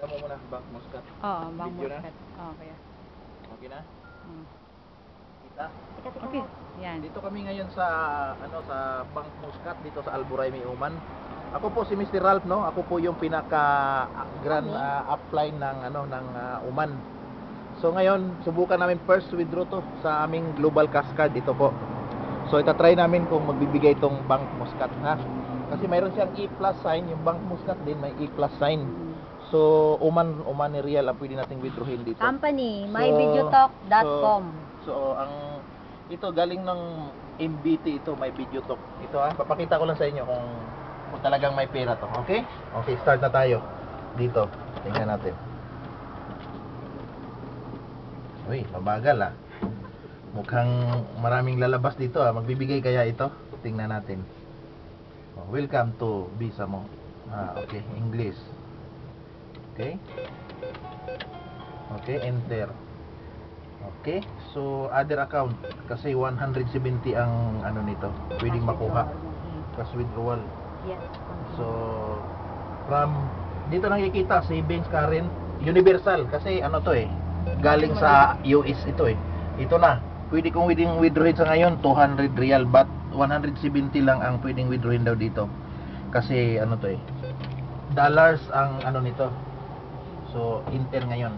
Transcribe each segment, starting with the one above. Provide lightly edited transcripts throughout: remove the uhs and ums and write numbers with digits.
Alam mo muna, Bank Muscat. Oo, Bank Video na? Muscat. Oo, kaya. Okay na? Mm. Kita? Okay, yan. Dito kami ngayon sa sa Bank Muscat dito sa Alburay, Oman. Ako po si Mr. Ralph, no. Ako po yung pinaka grand upline ng Oman. So ngayon, subukan namin first withdraw to sa aming Global Cash Card ito po. So itatry namin kung magbibigay itong Bank Muscat, ha. Kasi mayroon siyang E+ sign, yung Bank Muscat din may E+ sign. So Oman Real ang pwede nating withdrawin dito. Company, myvideotalk.com. So ang ito galing ng MBT ito, My Video Talk. Ito papakita ko lang sa inyo kung talagang may pera to. Okay? Okay, start na tayo. Dito, tingnan natin. Uy, mabagal Mukhang maraming lalabas dito Magbibigay kaya ito? Tingnan natin. Welcome to Visa mo. Okay, English. Okay. Okay, enter. Okay, so other account kasi 170 ang nito. Pwedeng makuha. Cash withdrawal. Yes. So from dito nakikita savings current universal kasi to galing sa US ito Ito na. Pwede kong withdrawin sa ngayon 200 real but 170 lang ang pwedeng withdrawin daw dito. Kasi dollars ang nito. So enter ngayon.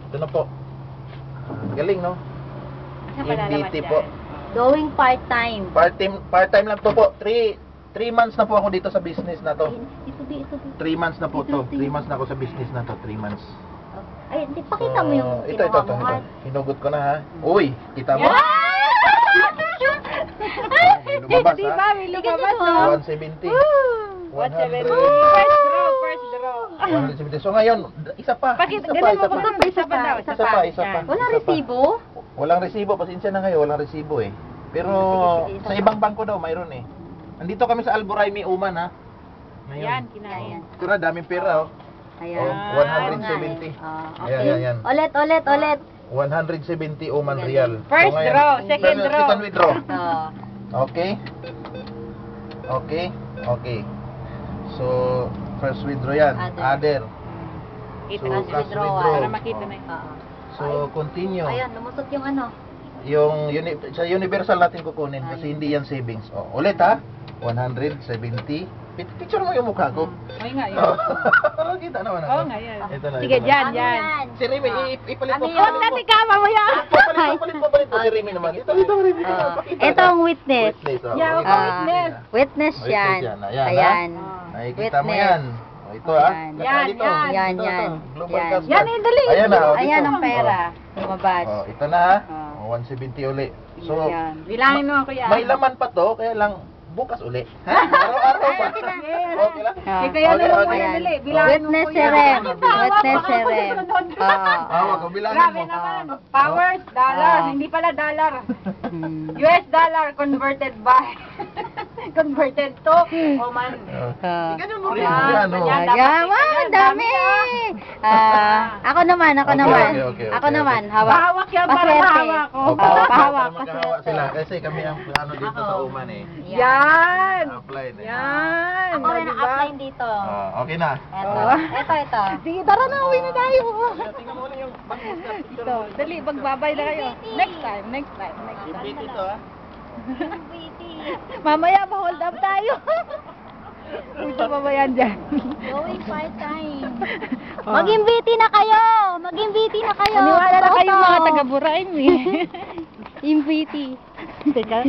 Ito na po. Galing, no? MBT po. Going part-time. Part-time lang to po. 3 months na po ako dito sa business na to. Ito. 3 months na po to. 3 months na ako sa business na to. 3 months. Ay, pakita mo yung ito. Hinugot ko na, ha. Uy, kita mo? Lumabas, Di ba? May lumabas, 170. 170. First draw. 170. So ngayon, isa pa. Isa pa. Walang resibo? Walang resibo, pasensya na kayo, walang resibo Pero sa ibang bangko daw mayroon Nandito kami sa Alburay, Oman, ha. Ngayon. Yan, kinain. Ito na, daming pera, Ayan. 170. Okay. Ayan. Ulit. 170 Oman Real. First ngayon, draw, second draw. Second withdraw. Oh. Okay. So, first withdraw yan. Other. Kita So, na cash withdrawal. para makita na So, continue. Ayan, lumusot yung Yung sa universal natin kukunin kasi hindi yan savings. Ulit, ha. 170. Picture mo yung mukha ko. Ay nga yun. Kita naman Oo nga yan. Ito na. Sige, ito na. dyan. Si Remy, ipalit mo. Huwag natin kama mo yan. Papalit mo si Remy naman. Dito, Remy. Ito ang witness. Yeah, witness. Witness yan. Ayan. Nakikita mo yan. Ito, ha. Yan. Global Yan. Cash Yan, Card. dali. Ayan na. Ayan ang pera. Lumabas. Ito na, ha. 170 uli. So, Bilangin mo ako yan. may laman pa to, kaya lang bukas uli. Ha? Araw-araw pa. Okay lang? Kaya naman mo yan, dali. Bilangin mo Witness ko si yan. Rem. Witness si Rem. Hawak ko, bilangin Grabe mo. naman. Powers, dollar. Hindi pala dollar. US dollar converted by converted to Oman. Ganun mo rin. Yan, Yan, yan. Ang dami. Ako naman. Okay. Ako naman, hawak. Pahawak yan para Paswerte. mahawak ko. Pahawak. Magkahawa sila. Kasi kami ang dito sa Oman Yan. Apply na. Yan. Ako rin ang upline dito. Okay na. Ito. Sige, tara na. Uwi na tayo. Tingnan mo rin yung bank. Ito. Dali, magbabay na kayo. Next time. Invite ito, ha. Mamaya, ma-hold up tayo. Puso pa yan dyan. Going part-time. Mag-invite na kayo. Maniwala na kayo mga taga-Buraim Invite. Teka.